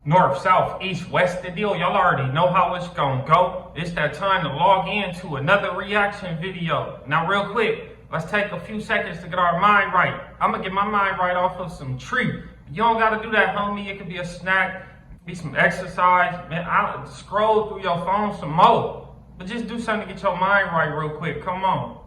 North, south, east, west, the deal. Y'all already know how it's gonna go. It's that time to log in to another reaction video. Now real quick, let's take a few seconds to get our mind right. I'm gonna get my mind right off of some treat. You don't gotta do that, homie. It could be a snack, be some exercise. Man, I'll scroll through your phone some more. But just do something to get your mind right real quick. Come on.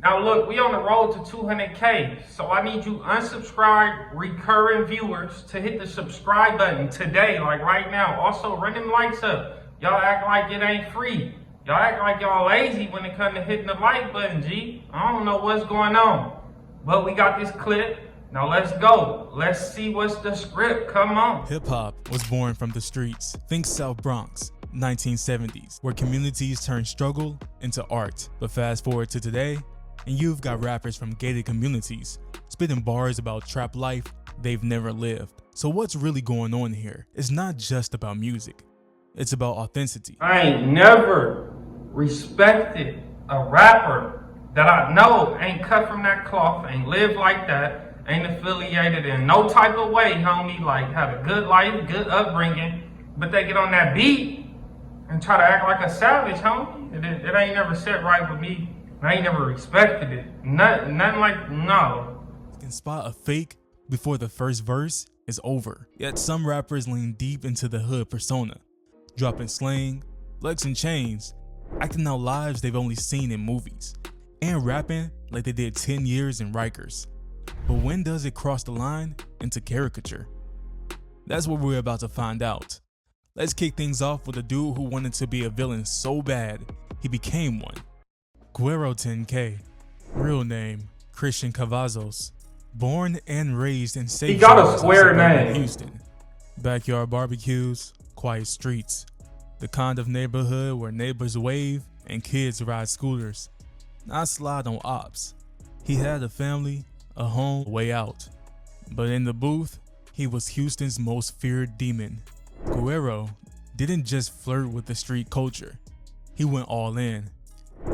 Now look, we on the road to 200K, so I need you unsubscribed recurring viewers to hit the subscribe button today, like right now. Also, run them likes up. Y'all act like it ain't free. Y'all act like y'all lazy when it comes to hitting the like button, G. I don't know what's going on. But we got this clip. Now let's go. Let's see what's the script. Come on. Hip-hop was born from the streets. Think South Bronx, 1970s, where communities turned struggle into art. But fast forward to today, and you've got rappers from gated communities spitting bars about trap life they've never lived. So what's really going on here? It's not just about music. It's about authenticity. I ain't never respected a rapper that I know ain't cut from that cloth, ain't lived like that, ain't affiliated in no type of way, homie, like had a good life, good upbringing, but they get on that beat and try to act like a savage, homie. It ain't never set right with me. I ain't never respected it. Nothing like, no. You can spot a fake before the first verse is over. Yet some rappers lean deep into the hood persona, dropping slang, flexing chains, acting out lives they've only seen in movies, and rapping like they did 10 years in Rikers. But when does it cross the line into caricature? That's what we're about to find out. Let's kick things off with a dude who wanted to be a villain so bad, he became one. Guero 10K, real name Christian Cavazos, born and raised in safe Suburban Houston. Backyard barbecues, quiet streets, the kind of neighborhood where neighbors wave and kids ride scooters, not slide on ops. He had a family, a home, a way out. But in the booth, he was Houston's most feared demon. Guero didn't just flirt with the street culture, he went all in.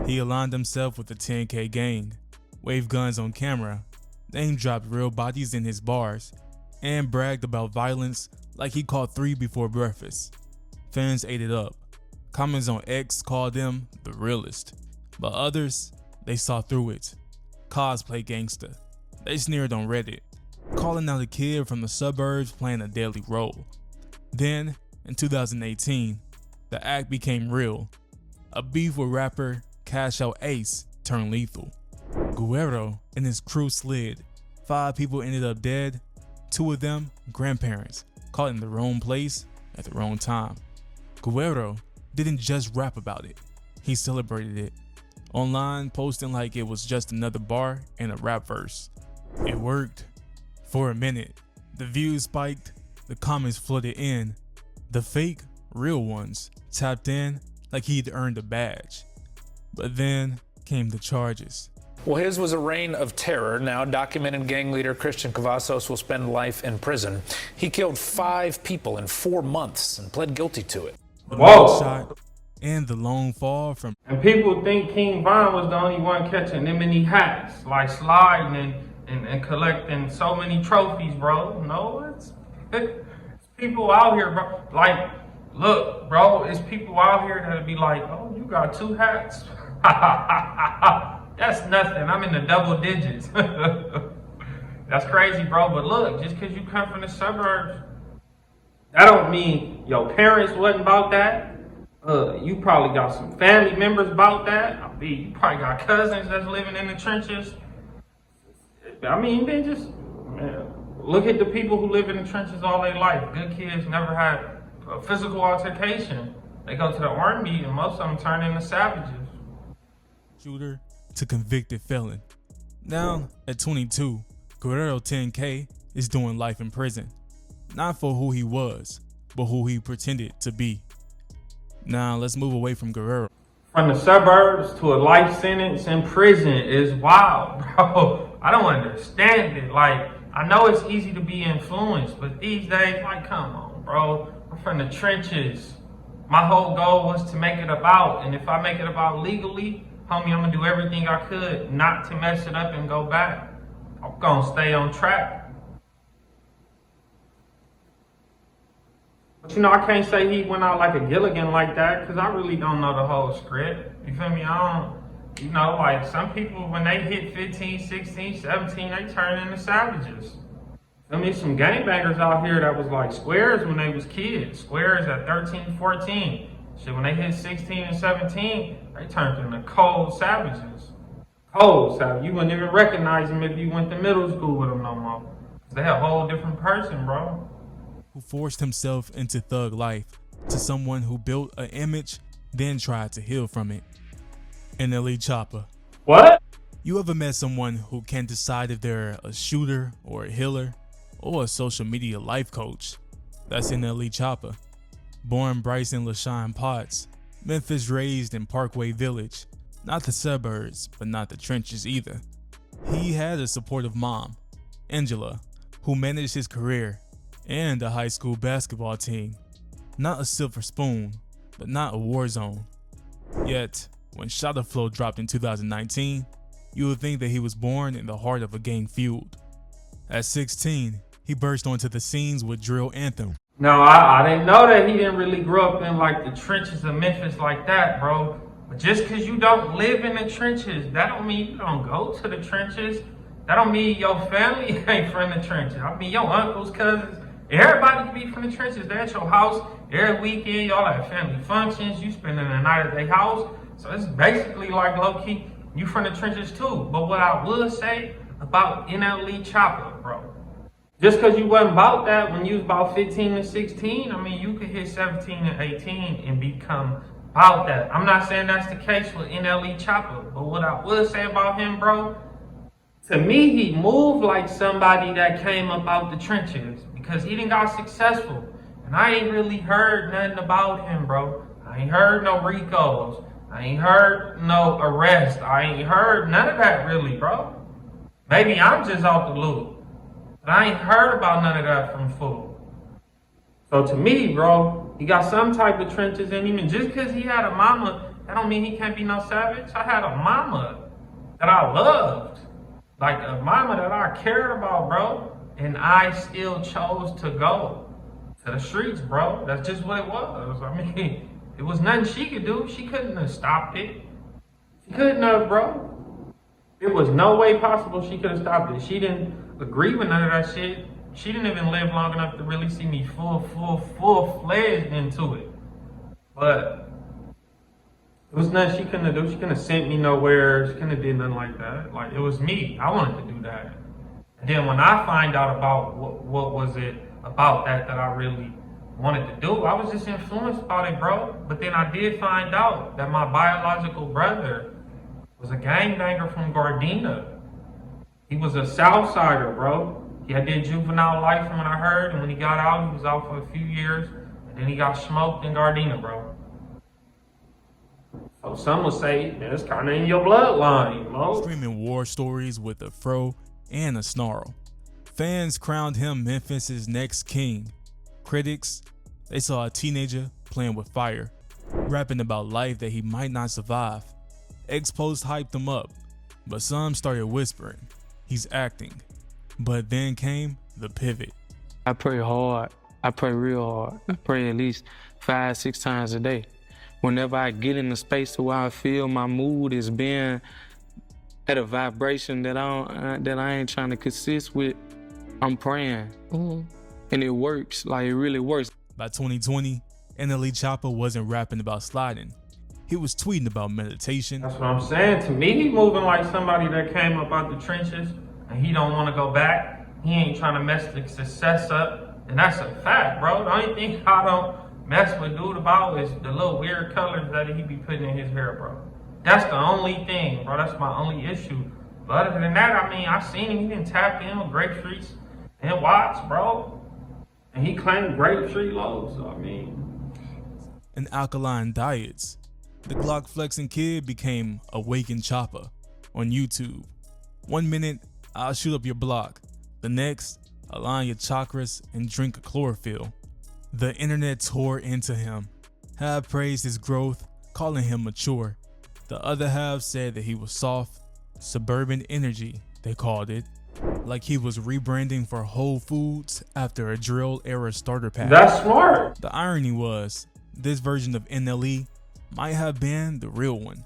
He aligned himself with the 10K gang, waved guns on camera, name dropped real bodies in his bars, and bragged about violence like he caught 3 before breakfast. Fans ate it up. Comments on X called him the realest, but others, they saw through it. Cosplay gangsta. They sneered on Reddit, calling out a kid from the suburbs playing a deadly role. Then, in 2018, the act became real. A beef with rapper Cash Out Ace turned lethal. Guero and his crew slid. 5 people ended up dead, 2 of them grandparents, caught in the wrong place at the wrong time. Guero didn't just rap about it, he celebrated it. Online, posting like it was just another bar and a rap verse. It worked. For a minute, the views spiked, the comments flooded in. The fake, real ones tapped in like he'd earned a badge. But then came the charges. Well, his was a reign of terror. Now, documented gang leader Christian Cavazos will spend life in prison. He killed 5 people in 4 months and pled guilty to it. Whoa. Shot and the long fall from. And people think King Von was the only one catching them many hats, like sliding and collecting so many trophies, bro. No, it's people out here, bro. Like, look, bro, it's people out here that'll be like, oh, you got 2 hats? That's nothing. I'm in the double digits. That's crazy, bro. But look, just because you come from the suburbs, that don't mean your parents wasn't about that. You probably got some family members about that. I mean, you probably got cousins that's living in the trenches. I mean, they just, man, look at the people who live in the trenches all their life. Good kids never had a physical altercation. They go to the army and most of them turn into savages. Shooter to convicted felon. Now, at 22, Guero 10K is doing life in prison. Not for who he was, but who he pretended to be. Now, let's move away from Guero. From the suburbs to a life sentence in prison is wild, bro. I don't understand it. Like, I know it's easy to be influenced, but these days, like, come on, bro. I'm from the trenches. My whole goal was to make it about, and if I make it about legally, homie, I'm gonna do everything I could not to mess it up and go back. I'm gonna stay on track. But you know, I can't say he went out like a Gilligan like that, because I really don't know the whole script. You feel me? I don't, you know, like some people, when they hit 15, 16, 17, they turn into savages. I mean, some gangbangers out here that was like squares when they was kids. Squares at 13, 14. Shit, when they hit 16 and 17, they turned into cold savages. Cold savages. You wouldn't even recognize them if you went to middle school with them no more. They're a whole different person, bro. Who forced himself into thug life, to someone who built an image, then tried to heal from it. NLE Choppa. What? You ever met someone who can't decide if they're a shooter or a healer or a social media life coach? That's NLE Choppa. Born Bryson LaShawn Potts, Memphis raised in Parkway Village. Not the suburbs, but not the trenches either. He had a supportive mom, Angela, who managed his career and a high school basketball team. Not a silver spoon, but not a war zone. Yet, when Shotta Flow dropped in 2019, you would think that he was born in the heart of a gang feud. At 16, he burst onto the scenes with Drill Anthem. No, I didn't know that he didn't really grow up in like the trenches of Memphis like that, bro. But just because you don't live in the trenches, that don't mean you don't go to the trenches. That don't mean your family ain't from the trenches. I mean, your uncles, cousins, everybody can be from the trenches. They're at your house every weekend. Y'all have family functions. You spending the night at their house. So it's basically like low-key, you from the trenches too. But what I would say about NLE Choppa, bro, just because you wasn't about that when you was about 15 and 16, I mean, you could hit 17 and 18 and become about that. I'm not saying that's the case with NLE Choppa, but what I would say about him, bro, to me, he moved like somebody that came up out the trenches because he done got successful. And I ain't really heard nothing about him, bro. I ain't heard no Ricos. I ain't heard no arrest. I ain't heard none of that really, bro. Maybe I'm just out the loop. But I ain't heard about none of that from Fool. So to me, bro, he got some type of trenches in him. And just because he had a mama, that don't mean he can't be no savage. I had a mama that I loved. Like a mama that I cared about, bro. And I still chose to go to the streets, bro. That's just what it was. I mean, it was nothing she could do. She couldn't have stopped it. She couldn't have, bro. There was no way possible she could have stopped it. She didn't agree with none of that shit. She didn't even live long enough to really see me full-fledged into it. But it was nothing she couldn't have do. She couldn't have sent me nowhere. She couldn't have did nothing like that. Like, it was me. I wanted to do that. And then when I find out about what was it about that I really wanted to do, I was just influenced by it, bro. But then I did find out that my biological brother was a gangbanger from Gardena. He was a Southsider, bro. He had did juvenile life from what I heard, and when he got out, he was out for a few years, and then he got smoked in Gardena, bro. So some would say that's kind of in your bloodline, bro. Streaming war stories with a fro and a snarl. Fans crowned him Memphis's next king. Critics, they saw a teenager playing with fire, rapping about life that he might not survive. Ex-Post hyped him up, but some started whispering, he's acting. But then came the pivot. I pray hard. I pray real hard. I pray at least 5-6 times a day. Whenever I get in the space to where I feel my mood is being at a vibration that I ain't trying to consist with, I'm praying. And it works, like it really works. By 2020, NLE Choppa wasn't rapping about sliding. He was tweeting about meditation. That's what I'm saying. To me, he moving like somebody that came up out the trenches and he don't want to go back. He ain't trying to mess the success up. And that's a fact, bro. The only thing I don't mess with dude about is the little weird colors that he be putting in his hair, bro. That's the only thing, bro. That's my only issue. But other than that, I mean, I seen him. He didn't tap in with Grapefruits and Watts, bro. And he claimed Grapefruit loads, so I mean. And alkaline diets. The Glock flexing kid became Awakened Choppa on YouTube. 1 minute, I'll shoot up your block. The next, align your chakras and drink a chlorophyll. The internet tore into him. Half praised his growth, calling him mature. The other half said that he was soft, suburban energy, they called it. like he was rebranding for Whole Foods after a drill era starter pack. That's smart. The irony was, this version of NLE might have been the real one,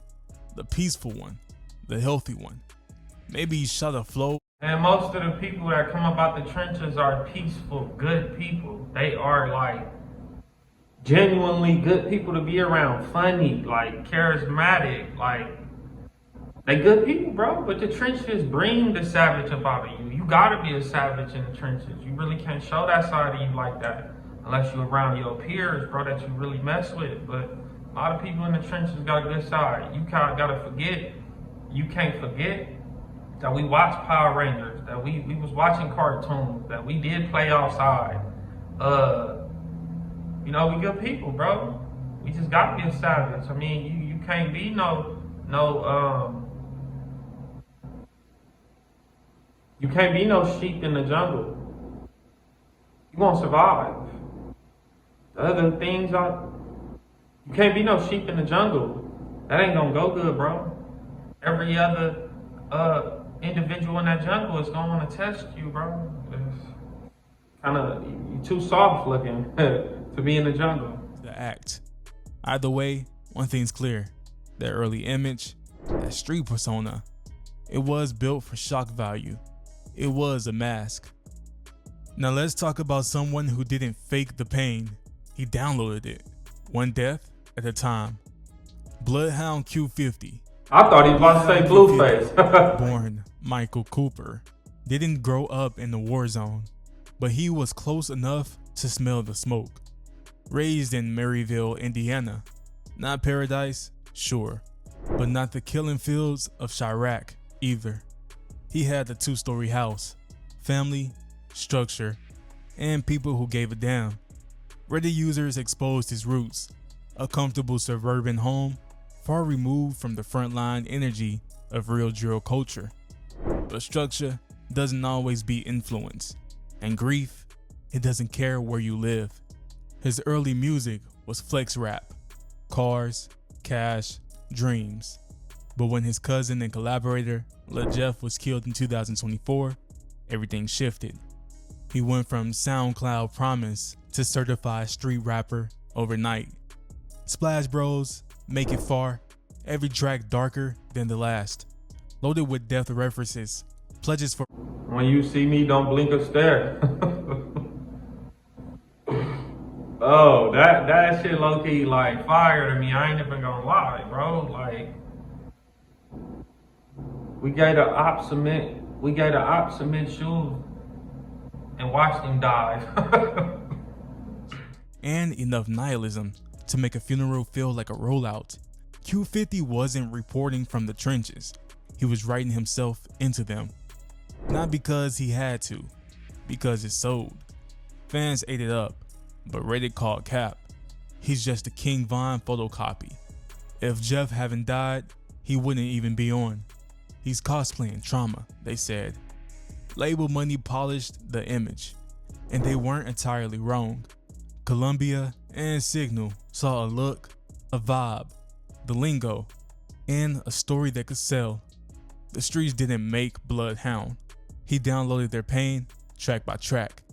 the peaceful one, the healthy one. Maybe he shot a flow. And most of the people that come up out the trenches are peaceful, good people. They are like genuinely good people to be around, funny, like charismatic, like they good people, bro. But the trenches bring the savage about you. You gotta be a savage in the trenches. You really can't show that side of you like that unless you're around your peers, bro, that you really mess with. But a lot of people in the trenches got a good side. You gotta forget. You can't forget that we watched Power Rangers, that we was watching cartoons, that we did play outside. You know, we good people, bro. We just gotta be a savage. I mean, you can't be you can't be no sheep in the jungle. You won't survive. The other things you can't be no sheep in the jungle. That ain't gonna go good, bro. Every other individual in that jungle is gonna wanna test you, bro. You too soft looking to be in the jungle. The act. Either way, one thing's clear. That early image, that street persona, it was built for shock value. It was a mask. Now let's talk about someone who didn't fake the pain. He downloaded it, one death at a time. Hound Q50. I thought he was about to say Blueface. Born Michael Cooper, didn't grow up in the war zone, but he was close enough to smell the smoke. Raised in Maryville, Indiana. Not paradise, sure, but not the killing fields of Chirac either. He had a 2-story house, family, structure, and people who gave a damn. Reddit users exposed his roots, a comfortable suburban home far removed from the frontline energy of real drill culture. But structure doesn't always be influence, and grief, it doesn't care where you live. His early music was flex rap, cars, cash, dreams. But when his cousin and collaborator, Lil Jeff, was killed in 2024, everything shifted. He went from SoundCloud promise to certified street rapper overnight. Splash Bros, Make It Far, every track darker than the last. Loaded with death references, pledges for when you see me, don't blink or stare. Oh, that shit low-key like fire to me. I ain't even gonna lie, bro. Like, we gave the op cement shoes and watched him die. and enough nihilism to make a funeral feel like a rollout. Q50 wasn't reporting from the trenches. He was writing himself into them. Not because he had to, because it sold. Fans ate it up, but Reddit called cap. He's just a King Von photocopy. If Jeff hadn't died, he wouldn't even be on. He's cosplaying trauma, they said. Label money polished the image, and they weren't entirely wrong. Columbia and Signal saw a look, a vibe, the lingo, and a story that could sell. The streets didn't make Bloodhound. He downloaded their pain, track by track.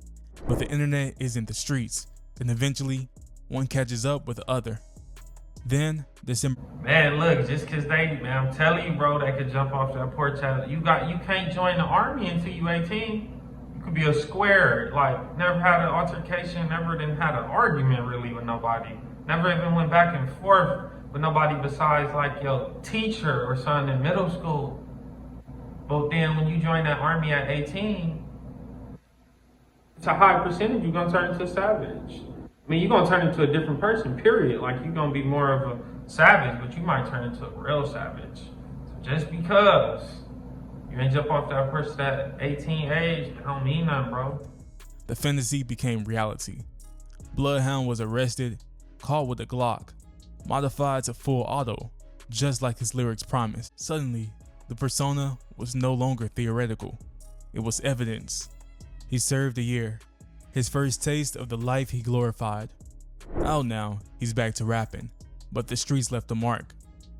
But the internet isn't the streets, and eventually, one catches up with the other. Then, December. Man, look, just cause man, I'm telling you, bro, they could jump off that porch. You can't join the army until you 18. You could be a square, like, never had an altercation, never even had an argument really with nobody. Never even went back and forth with nobody besides like your teacher or something in middle school. But then when you join that army at 18, it's a high percentage you're gonna turn into a savage. I mean, you're gonna turn into a different person, period. Like, you're gonna be more of a savage, but you might turn into a real savage. So just because you ain't jump off that person at 18 age, that don't mean nothing, bro. The fantasy became reality. Bloodhound was arrested, caught with a Glock, modified to full auto, just like his lyrics promised. Suddenly, the persona was no longer theoretical. It was evidence. He served a year, his first taste of the life he glorified. Out now, he's back to rapping, but the streets left a mark,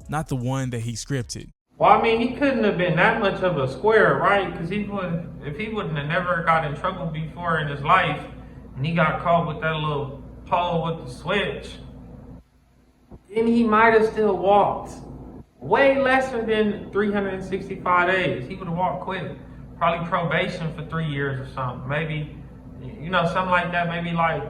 not the one that he scripted. Well, I mean, he couldn't have been that much of a square, right? Because if he wouldn't have never got in trouble before in his life, and he got caught with that little pole with the switch, then he might have still walked. Way lesser than 365 days. He would have walked quick. Probably probation for 3 years or something. Maybe, something like that. Maybe like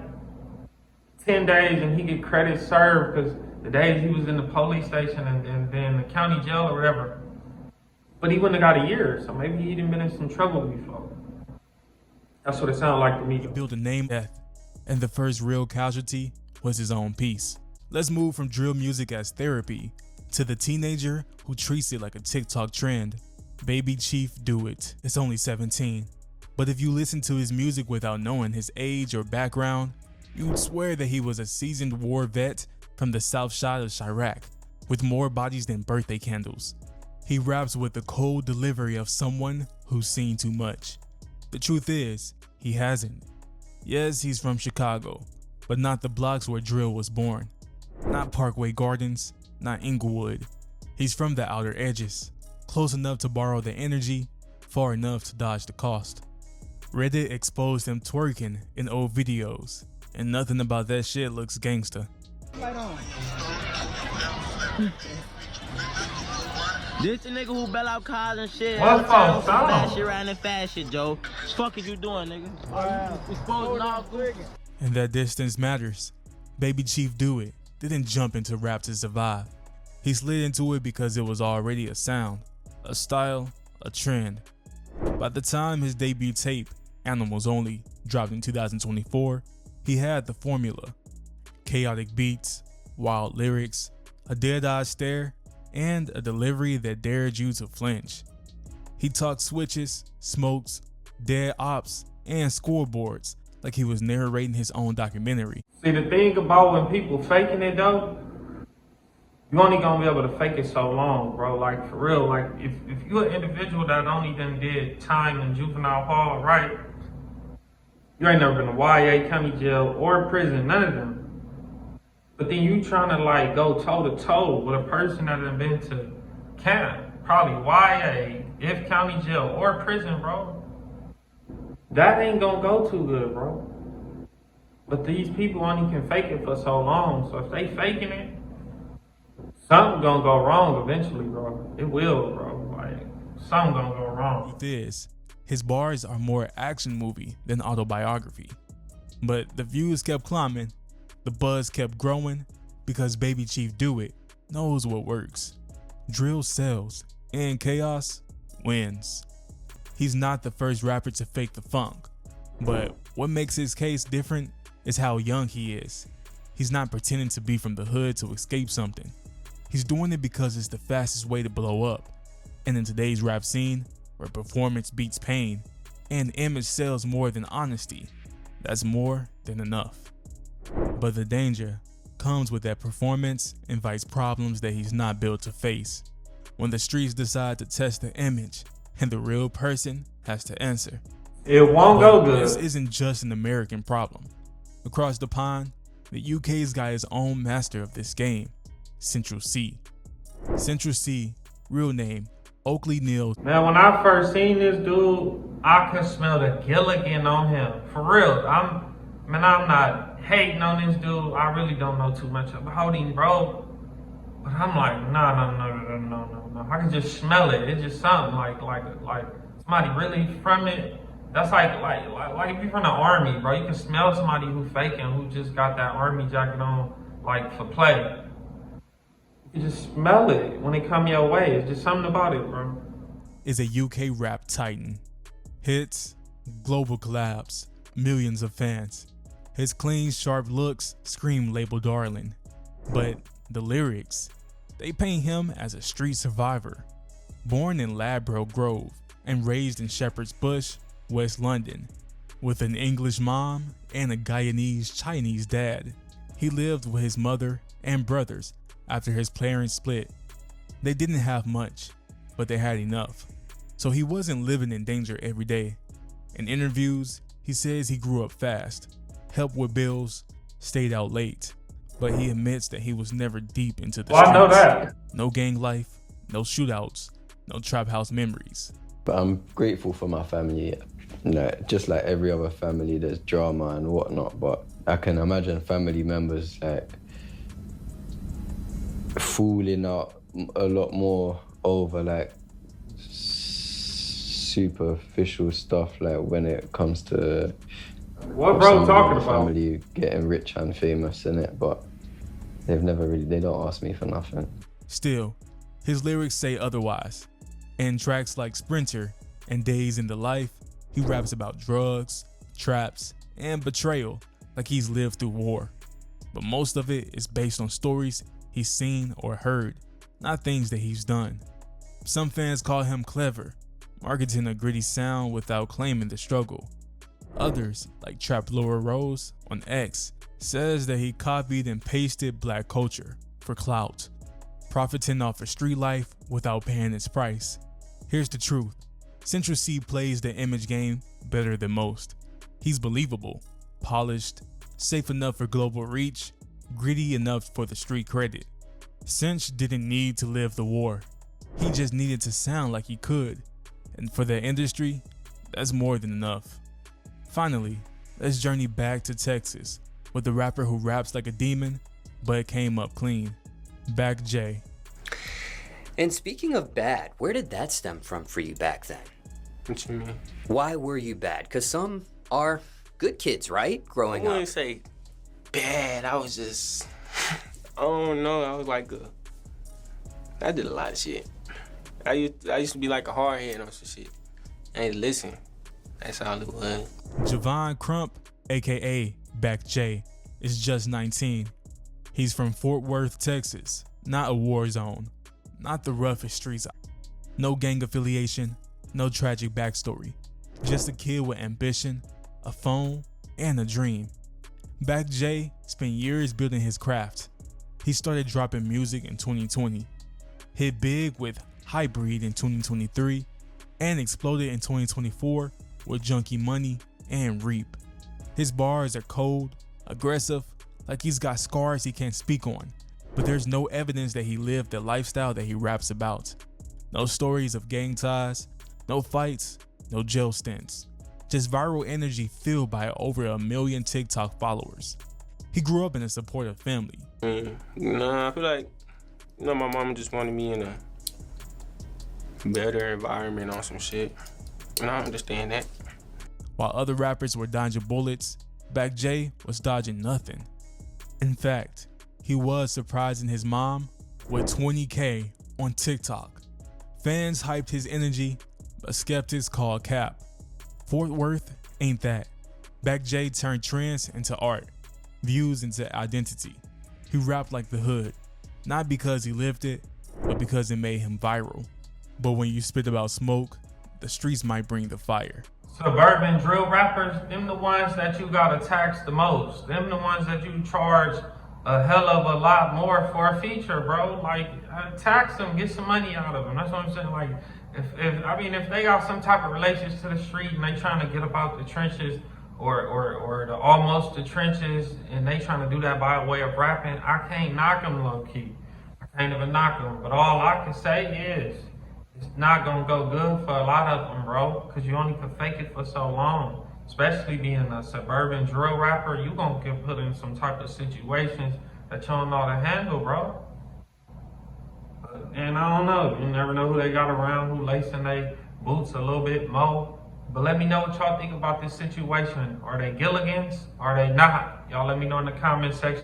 10 days and he get credit served because the days he was in the police station and then the county jail or whatever. But he wouldn't have got a year, so maybe he'd been in some trouble before. That's what it sounded like to me. He built a name death, and the first real casualty was his own piece. Let's move from drill music as therapy to the teenager who treats it like a TikTok trend. Baby Chief Do It. It's only 17. But if you listen to his music without knowing his age or background, you'd swear that he was a seasoned war vet from the south side of Chirac, with more bodies than birthday candles. He raps with the cold delivery of someone who's seen too much. The truth is, he hasn't. Yes, he's from Chicago, but not the blocks where drill was born. Not Parkway Gardens, not Inglewood. He's from the outer edges, close enough to borrow the energy, far enough to dodge the cost. Reddit exposed him twerking in old videos, and nothing about that shit looks gangsta. Right on. This the nigga who bail out cars and shit. What fuck, fast shit riding fast shit, Joe. Fuck is you doing, nigga? We supposed all good. And that distance matters. Baby Chief Do It didn't jump into rap to survive. He slid into it because it was already a sound, a style, a trend. By the time his debut tape, Animals Only, dropped in 2024, he had the formula. Chaotic beats, wild lyrics, a dead-eye stare, and a delivery that dared you to flinch. He talked switches, smokes, dead ops, and scoreboards like he was narrating his own documentary. See, the thing about when people faking it though, you only gonna be able to fake it so long, bro. Like, for real, like, if you're an individual that only done did time in juvenile hall, right? You ain't never been to YA, county jail, or prison, none of them. But then you trying to like go toe to toe with a person that done been to camp, probably YA, if county jail, or prison, bro. That ain't gonna go too good, bro. But these people only can fake it for so long. So if they faking it, something gonna go wrong eventually, bro. It will, bro. Like, something gonna go wrong. Truth is, his bars are more action movie than autobiography. But the views kept climbing, the buzz kept growing, because Baby Chief Do It knows what works. Drill sells, and chaos wins. He's not the first rapper to fake the funk, but what makes his case different is how young he is. He's not pretending to be from the hood to escape something. He's doing it because it's the fastest way to blow up. And in today's rap scene, where performance beats pain, and image sells more than honesty, that's more than enough. But the danger comes with that performance invites problems that he's not built to face. When the streets decide to test the image, and the real person has to answer. It won't go good. This isn't just an American problem. Across the pond, the UK's got his own master of this game, Central C. Central C, real name, Oakley Neal. Man, when I first seen this dude, I could smell the Gilligan on him. For real, I'm not hating on this dude. I really don't know too much about him, bro. But I'm like, no. I can just smell it. It's just something like somebody really from it. That's like if you're from the army, bro. You can smell somebody who faking, who just got that army jacket on, like, for play. You just smell it when it come your way. It's just something about it, bro. Is a UK rap titan. Hits, global collabs, millions of fans. His clean, sharp looks scream label darling. But the lyrics, they paint him as a street survivor. Born in Ladbroke Grove and raised in Shepherd's Bush, West London, with an English mom and a Guyanese Chinese dad. He lived with his mother and brothers after his parents split. They didn't have much, but they had enough. So he wasn't living in danger every day. In interviews, he says he grew up fast, helped with bills, stayed out late, but he admits that he was never deep into the streets. I know that. No gang life, no shootouts, no trap house memories. But I'm grateful for my family. Just like every other family, there's drama and whatnot, but I can imagine family members like falling out a lot more over like superficial stuff, like when it comes to What bro talking about? family getting rich and famous in it, but they don't ask me for nothing. Still, his lyrics say otherwise. In tracks like Sprinter and Days in the Life, he raps about drugs, traps, and betrayal like he's lived through war. But most of it is based on stories he's seen or heard, not things that he's done. Some fans call him clever, marketing a gritty sound without claiming the struggle. Others, like Trap Laura Rose on X, says that he copied and pasted black culture for clout, profiting off of street life without paying its price. Here's the truth. Central C plays the image game better than most. He's believable, polished, safe enough for global reach, gritty enough for the street credit. Cinch didn't need to live the war. He just needed to sound like he could. And for the industry, that's more than enough. Finally, let's journey back to Texas with the rapper who raps like a demon, but came up clean. Back J. And speaking of bad, where did that stem from for you back then? What you mean? Why were you bad? Because some are good kids, right? Growing I up. wouldn't say bad. I was just, I don't know. I was like I did a lot of shit. I used to be like a hard head on some shit. I ain't listen. That's all it was. Javon Crump, aka Back J, is just 19. He's from Fort Worth, Texas, not a war zone, not the roughest streets. No gang affiliation, no tragic backstory, just a kid with ambition, a phone, and a dream. Back J spent years building his craft. He started dropping music in 2020, hit big with Hybrid in 2023, and exploded in 2024 with Junkie Money and Reap. His bars are cold, aggressive, like he's got scars he can't speak on, but there's no evidence that he lived the lifestyle that he raps about. No stories of gang ties, no fights, no jail stints. Just viral energy fueled by over 1 million TikTok followers. He grew up in a supportive family. Nah, I feel like, my mama just wanted me in a better environment on some shit. And I understand that. While other rappers were dodging bullets, Back J was dodging nothing. In fact, he was surprising his mom with 20K on TikTok. Fans hyped his energy, but skeptics called cap. Fort Worth ain't that. Back J turned trends into art, views into identity. He rapped like the hood, not because he lived it, but because it made him viral. But when you spit about smoke, the streets might bring the fire. Suburban drill rappers, them the ones that you gotta tax the most. Them the ones that you charge a hell of a lot more for a feature, bro. Like, tax them, get some money out of them. That's what I'm saying. Like, if they got some type of relations to the street and they trying to get up out the trenches or the almost the trenches and they trying to do that by way of rapping, I can't knock them low key. I can't even knock them. But all I can say is, it's not gonna go good for a lot of them, bro, because you only can fake it for so long. Especially being a suburban drill rapper, you gonna get put in some type of situations that you don't know how to handle, bro. And I don't know, you never know who they got around, who lacing their boots a little bit more. But let me know what y'all think about this situation. Are they Gilligans? Are they not? Y'all let me know in the comment section.